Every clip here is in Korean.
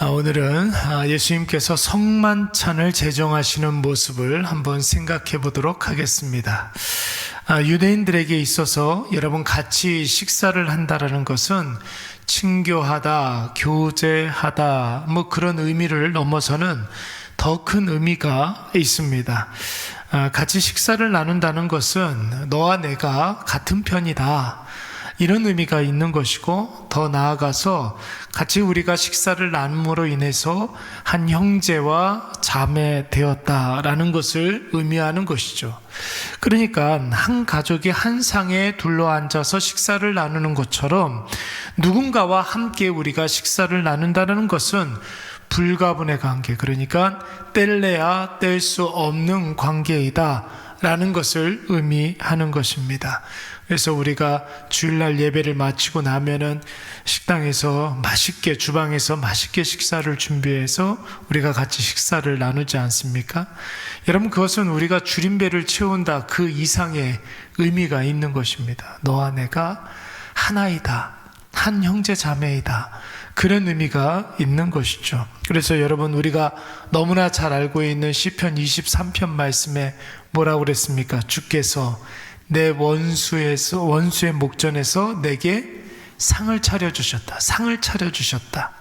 오늘은 예수님께서 성만찬을 제정하시는 모습을 한번 생각해 보도록 하겠습니다. 유대인들에게 있어서 여러분 같이 식사를 한다라는 것은 친교하다, 교제하다 그런 의미를 넘어서는 더 큰 의미가 있습니다. 같이 식사를 나눈다는 것은 너와 내가 같은 편이다, 이런 의미가 있는 것이고, 더 나아가서 같이 우리가 식사를 나눔으로 인해서 한 형제와 자매 되었다라는 것을 의미하는 것이죠. 그러니까 한 가족이 한 상에 둘러앉아서 식사를 나누는 것처럼 누군가와 함께 우리가 식사를 나눈다는 것은 불가분의 관계, 그러니까 뗄래야 뗄 수 없는 관계이다 라는 것을 의미하는 것입니다. 그래서 우리가 주일날 예배를 마치고 나면은 식당에서 맛있게, 주방에서 맛있게 식사를 준비해서 우리가 같이 식사를 나누지 않습니까? 여러분, 그것은 우리가 줄임배를 채운다 그 이상의 의미가 있는 것입니다. 너와 내가 하나이다, 한 형제 자매이다, 그런 의미가 있는 것이죠. 그래서 여러분, 우리가 너무나 잘 알고 있는 시편 23편 말씀에 뭐라고 그랬습니까? 주께서 내 원수의 목전에서 내게 상을 차려주셨다. 상을 차려주셨다.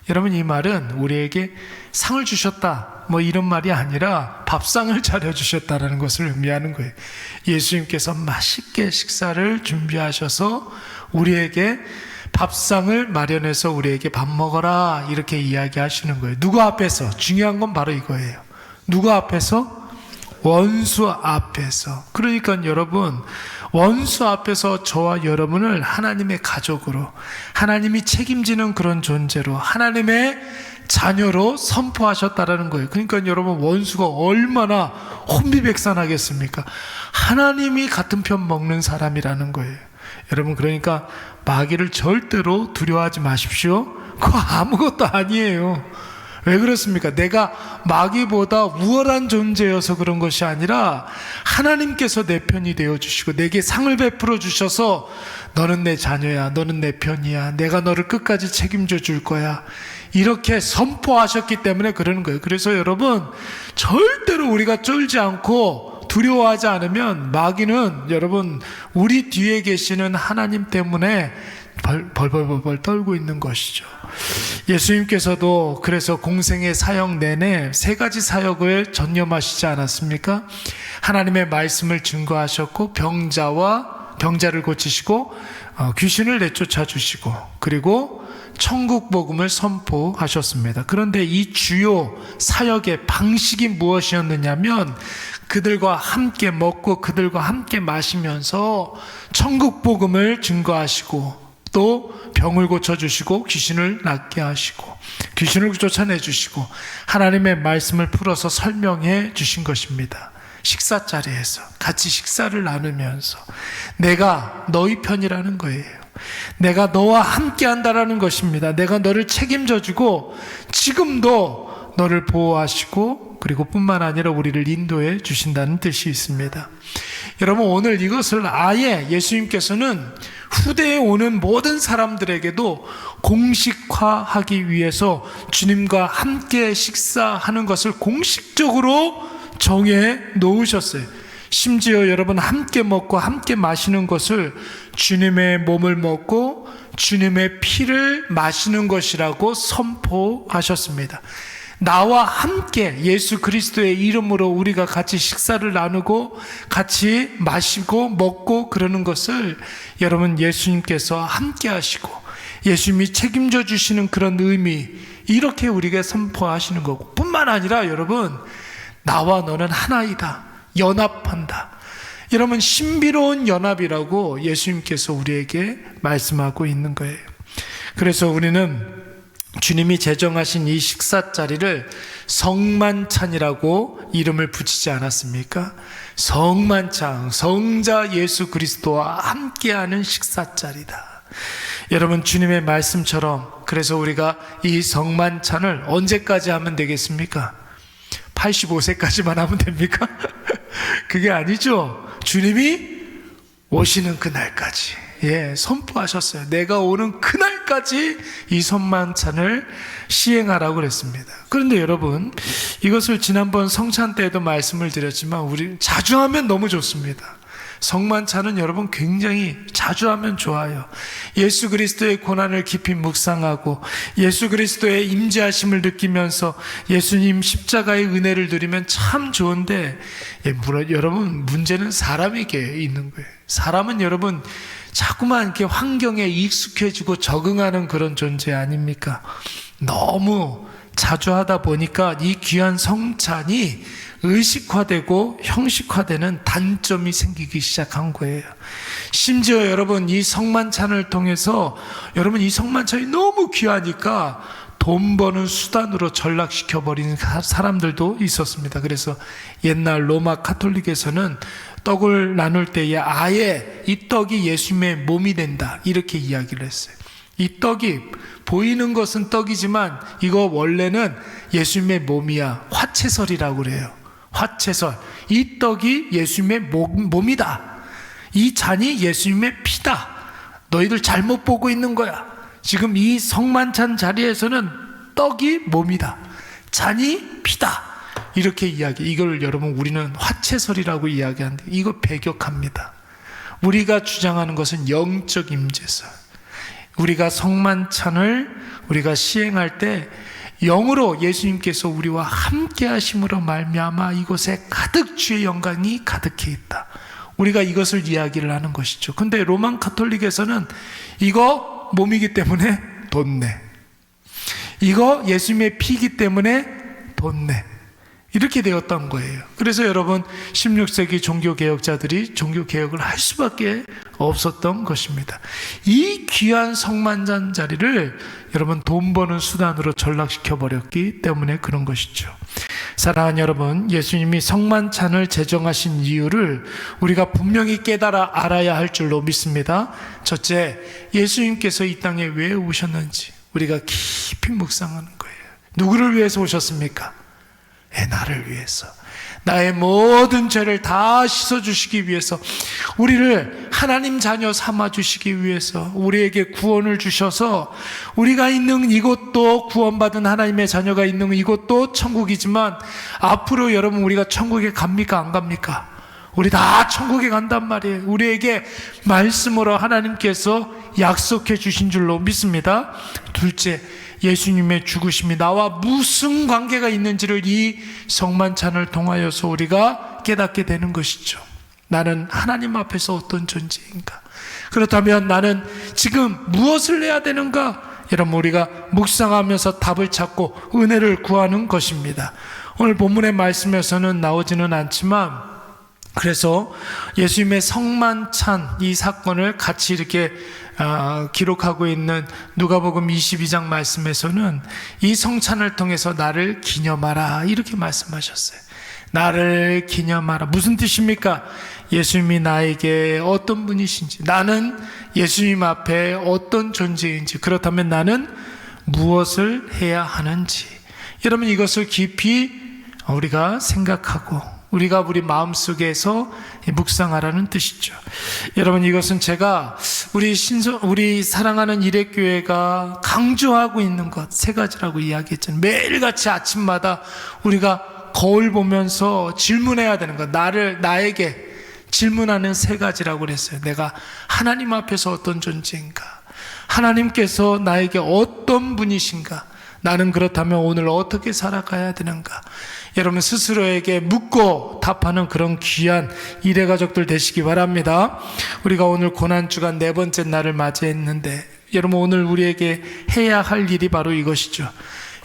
여러분, 이 말은 우리에게 상을 주셨다 이런 말이 아니라 밥상을 차려주셨다라는 것을 의미하는 거예요. 예수님께서 맛있게 식사를 준비하셔서 우리에게 밥상을 마련해서 우리에게 밥 먹어라, 이렇게 이야기하시는 거예요. 누구 앞에서? 중요한 건 바로 이거예요. 누구 앞에서? 원수 앞에서. 그러니까 여러분, 원수 앞에서 저와 여러분을 하나님의 가족으로, 하나님이 책임지는 그런 존재로, 하나님의 자녀로 선포하셨다라는 거예요. 그러니까 여러분, 원수가 얼마나 혼비백산하겠습니까? 하나님이 같은 편 먹는 사람이라는 거예요. 여러분, 그러니까 마귀를 절대로 두려워하지 마십시오. 그거 아무것도 아니에요. 왜 그렇습니까? 내가 마귀보다 우월한 존재여서 그런 것이 아니라 하나님께서 내 편이 되어주시고 내게 상을 베풀어 주셔서 너는 내 자녀야, 너는 내 편이야, 내가 너를 끝까지 책임져 줄 거야, 이렇게 선포하셨기 때문에 그러는 거예요. 그래서 여러분, 절대로 우리가 쫄지 않고 두려워하지 않으면 마귀는 여러분, 우리 뒤에 계시는 하나님 때문에 벌벌벌 떨고 있는 것이죠. 예수님께서도 그래서 공생의 사역 내내 세 가지 사역을 전념하시지 않았습니까? 하나님의 말씀을 증거하셨고, 병자를 고치시고, 귀신을 내쫓아 주시고, 그리고 천국 복음을 선포하셨습니다. 그런데 이 주요 사역의 방식이 무엇이었느냐면, 그들과 함께 먹고 그들과 함께 마시면서 천국 복음을 증거하시고, 또 병을 고쳐주시고 귀신을 낫게 하시고 귀신을 쫓아내주시고 하나님의 말씀을 풀어서 설명해 주신 것입니다. 식사 자리에서 같이 식사를 나누면서 내가 너희 편이라는 거예요. 내가 너와 함께 한다라는 것입니다. 내가 너를 책임져 주고 지금도 너를 보호하시고, 그리고 뿐만 아니라 우리를 인도해 주신다는 뜻이 있습니다. 여러분, 오늘 이것을 아예 예수님께서는 후대에 오는 모든 사람들에게도 공식화하기 위해서 주님과 함께 식사하는 것을 공식적으로 정해 놓으셨어요. 심지어 여러분, 함께 먹고 함께 마시는 것을 주님의 몸을 먹고 주님의 피를 마시는 것이라고 선포하셨습니다. 나와 함께 예수 그리스도의 이름으로 우리가 같이 식사를 나누고 같이 마시고 먹고 그러는 것을 여러분, 예수님께서 함께 하시고 예수님이 책임져 주시는 그런 의미, 이렇게 우리에게 선포하시는 거고, 뿐만 아니라 여러분, 나와 너는 하나이다, 연합한다. 여러분, 신비로운 연합이라고 예수님께서 우리에게 말씀하고 있는 거예요. 그래서 우리는 주님이 제정하신 이 식사 자리를 성만찬이라고 이름을 붙이지 않았습니까? 성만찬, 성자 예수 그리스도와 함께하는 식사 자리다. 여러분, 주님의 말씀처럼 그래서 우리가 이 성만찬을 언제까지 하면 되겠습니까? 85세까지만 하면 됩니까? 그게 아니죠. 주님이 오시는 그날까지 선포하셨어요. 내가 오는 그날까지 이 성만찬을 시행하라고 그랬습니다. 그런데 여러분, 이것을 지난번 성찬 때에도 말씀을 드렸지만 우리 자주 하면 너무 좋습니다. 성만찬은 여러분 굉장히 자주 하면 좋아요. 예수 그리스도의 고난을 깊이 묵상하고 예수 그리스도의 임재하심을 느끼면서 예수님 십자가의 은혜를 누리면 참 좋은데, 여러분 문제는 사람에게 있는 거예요. 사람은 여러분 자꾸만 이렇게 환경에 익숙해지고 적응하는 그런 존재 아닙니까? 너무 자주 하다 보니까 이 귀한 성찬이 의식화되고 형식화되는 단점이 생기기 시작한 거예요. 심지어 여러분, 이 성만찬을 통해서 여러분 이 성만찬이 너무 귀하니까 돈 버는 수단으로 전락시켜버린 사람들도 있었습니다. 그래서 옛날 로마 카톨릭에서는 떡을 나눌 때에 아예 이 떡이 예수님의 몸이 된다, 이렇게 이야기를 했어요. 이 떡이 보이는 것은 떡이지만 이거 원래는 예수님의 몸이야. 화채설이라고 그래요. 화채설. 이 떡이 예수님의 몸이다. 이 잔이 예수님의 피다. 너희들 잘못 보고 있는 거야. 지금 이 성만찬 자리에서는 떡이 몸이다, 잔이 피다, 이렇게 이걸 여러분 우리는 화채설이라고 이야기하는데 이거 배격합니다. 우리가 주장하는 것은 영적 임재설. 우리가 성만찬을 우리가 시행할 때 영으로 예수님께서 우리와 함께 하심으로 말미암아 이곳에 가득 주의 영광이 가득해 있다. 우리가 이것을 이야기를 하는 것이죠. 근데 로만 카톨릭에서는 이거 몸이기 때문에 돈 내, 이거 예수님의 피이기 때문에 돈 내, 이렇게 되었던 거예요. 그래서 여러분 16세기 종교개혁자들이 종교개혁을 할 수밖에 없었던 것입니다. 이 귀한 성만찬 자리를 여러분 돈 버는 수단으로 전락시켜버렸기 때문에 그런 것이죠. 사랑하는 여러분, 예수님이 성만찬을 제정하신 이유를 우리가 분명히 깨달아 알아야 할 줄로 믿습니다. 첫째, 예수님께서 이 땅에 왜 오셨는지 우리가 깊이 묵상하는 거예요. 누구를 위해서 오셨습니까? 나를 위해서, 나의 모든 죄를 다 씻어주시기 위해서, 우리를 하나님 자녀 삼아주시기 위해서, 우리에게 구원을 주셔서 우리가 있는 이곳도 구원받은 하나님의 자녀가 있는 이곳도 천국이지만 앞으로 여러분 우리가 천국에 갑니까? 안 갑니까? 우리 다 천국에 간단 말이에요. 우리에게 말씀으로 하나님께서 약속해 주신 줄로 믿습니다. 둘째, 예수님의 죽으심이 나와 무슨 관계가 있는지를 이 성만찬을 통하여서 우리가 깨닫게 되는 것이죠. 나는 하나님 앞에서 어떤 존재인가? 그렇다면 나는 지금 무엇을 해야 되는가? 여러분 우리가 묵상하면서 답을 찾고 은혜를 구하는 것입니다. 오늘 본문의 말씀에서는 나오지는 않지만, 그래서 예수님의 성만찬 이 사건을 같이 이렇게 기록하고 있는 누가복음 22장 말씀에서는 이 성찬을 통해서 나를 기념하라, 이렇게 말씀하셨어요. 나를 기념하라. 무슨 뜻입니까? 예수님이 나에게 어떤 분이신지, 나는 예수님 앞에 어떤 존재인지, 그렇다면 나는 무엇을 해야 하는지, 여러분 이것을 깊이 우리가 생각하고 우리가 우리 마음속에서 묵상하라는 뜻이죠. 여러분 이것은 제가 우리 사랑하는 일회교회가 강조하고 있는 것 세 가지라고 이야기했잖아요. 매일같이 아침마다 우리가 거울 보면서 질문해야 되는 것, 나에게 질문하는 세 가지라고 그랬어요. 내가 하나님 앞에서 어떤 존재인가? 하나님께서 나에게 어떤 분이신가? 나는 그렇다면 오늘 어떻게 살아가야 되는가? 여러분 스스로에게 묻고 답하는 그런 귀한 일회가족들 되시기 바랍니다. 우리가 오늘 고난주간 네 번째 날을 맞이했는데 여러분 오늘 우리에게 해야 할 일이 바로 이것이죠.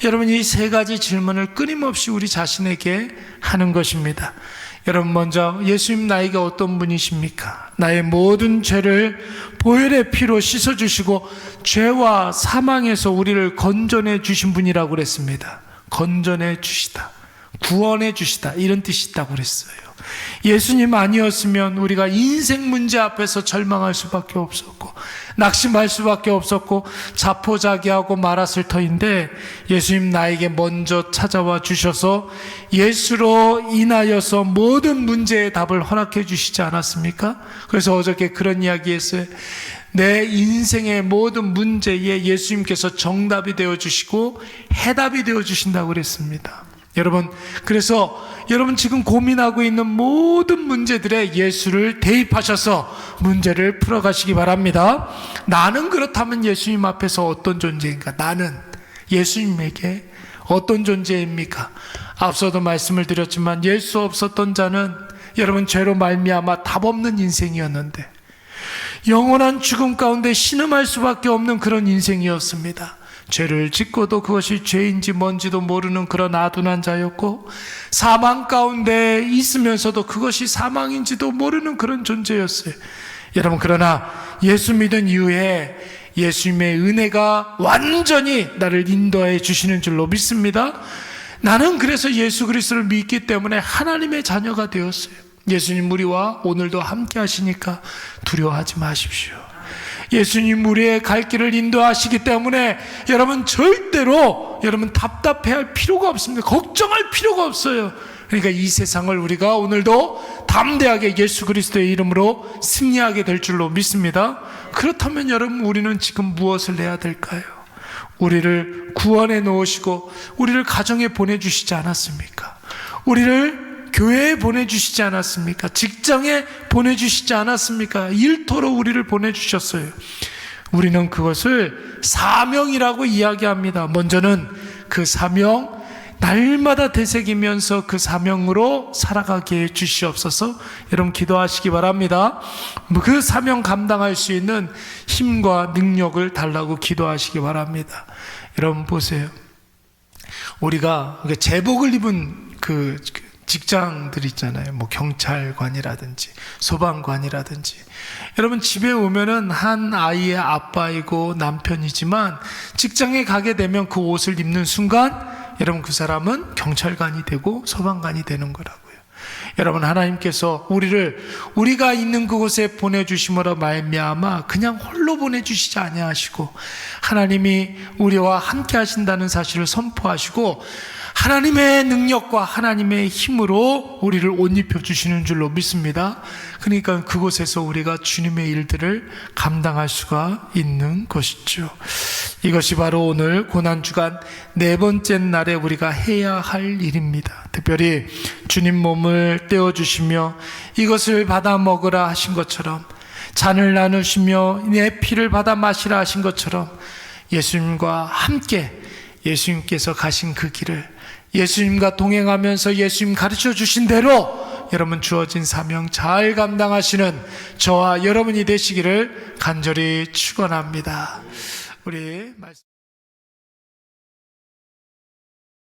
여러분 이 세 가지 질문을 끊임없이 우리 자신에게 하는 것입니다. 여러분 먼저, 예수님 나에게 어떤 분이십니까? 나의 모든 죄를 보혈의 피로 씻어주시고 죄와 사망에서 우리를 건져내 주신 분이라고 그랬습니다. 건져내 주시다, 구원해 주시다, 이런 뜻이 있다고 그랬어요. 예수님 아니었으면 우리가 인생 문제 앞에서 절망할 수밖에 없었고 낙심할 수밖에 없었고 자포자기하고 말았을 터인데, 예수님 나에게 먼저 찾아와 주셔서 예수로 인하여서 모든 문제의 답을 허락해 주시지 않았습니까? 그래서 어저께 그런 이야기 했어요. 내 인생의 모든 문제에 예수님께서 정답이 되어 주시고 해답이 되어 주신다고 그랬습니다. 여러분, 그래서 여러분 지금 고민하고 있는 모든 문제들에 예수를 대입하셔서 문제를 풀어가시기 바랍니다. 나는 그렇다면 예수님 앞에서 어떤 존재인가? 나는 예수님에게 어떤 존재입니까? 앞서도 말씀을 드렸지만 예수 없었던 자는 여러분 죄로 말미암아 답 없는 인생이었는데 영원한 죽음 가운데 신음할 수밖에 없는 그런 인생이었습니다. 죄를 짓고도 그것이 죄인지 뭔지도 모르는 그런 아둔한 자였고, 사망 가운데 있으면서도 그것이 사망인지도 모르는 그런 존재였어요. 여러분, 그러나 예수 믿은 이후에 예수님의 은혜가 완전히 나를 인도해 주시는 줄로 믿습니다. 나는 그래서 예수 그리스도를 믿기 때문에 하나님의 자녀가 되었어요. 예수님 우리와 오늘도 함께 하시니까 두려워하지 마십시오. 예수님 우리의 갈 길을 인도하시기 때문에 여러분 절대로 여러분 답답해할 필요가 없습니다. 걱정할 필요가 없어요. 그러니까 이 세상을 우리가 오늘도 담대하게 예수 그리스도의 이름으로 승리하게 될 줄로 믿습니다. 그렇다면 여러분, 우리는 지금 무엇을 해야 될까요? 우리를 구원해 놓으시고 우리를 가정에 보내주시지 않았습니까? 우리를 교회에 보내주시지 않았습니까? 직장에 보내주시지 않았습니까? 일터로 우리를 보내주셨어요. 우리는 그것을 사명이라고 이야기합니다. 먼저는 그 사명, 날마다 되새기면서 그 사명으로 살아가게 해 주시옵소서. 여러분 기도하시기 바랍니다. 그 사명 감당할 수 있는 힘과 능력을 달라고 기도하시기 바랍니다. 여러분 보세요. 우리가 제복을 입은 그 직장들 있잖아요. 뭐 경찰관이라든지 소방관이라든지. 여러분 집에 오면은 한 아이의 아빠이고 남편이지만 직장에 가게 되면 그 옷을 입는 순간 여러분 그 사람은 경찰관이 되고 소방관이 되는 거라고요. 여러분, 하나님께서 우리가 있는 그곳에 보내주심으로 말미암아 그냥 홀로 보내주시지 아니하시고 하나님이 우리와 함께 하신다는 사실을 선포하시고 하나님의 능력과 하나님의 힘으로 우리를 옷 입혀주시는 줄로 믿습니다. 그러니까 그곳에서 우리가 주님의 일들을 감당할 수가 있는 것이죠. 이것이 바로 오늘 고난주간 네 번째 날에 우리가 해야 할 일입니다. 특별히 주님 몸을 떼어주시며 이것을 받아 먹으라 하신 것처럼, 잔을 나누시며 내 피를 받아 마시라 하신 것처럼 예수님과 함께 예수님께서 가신 그 길을 예수님과 동행하면서 예수님 가르쳐 주신 대로 여러분 주어진 사명 잘 감당하시는 저와 여러분이 되시기를 간절히 축원합니다. 우리 말씀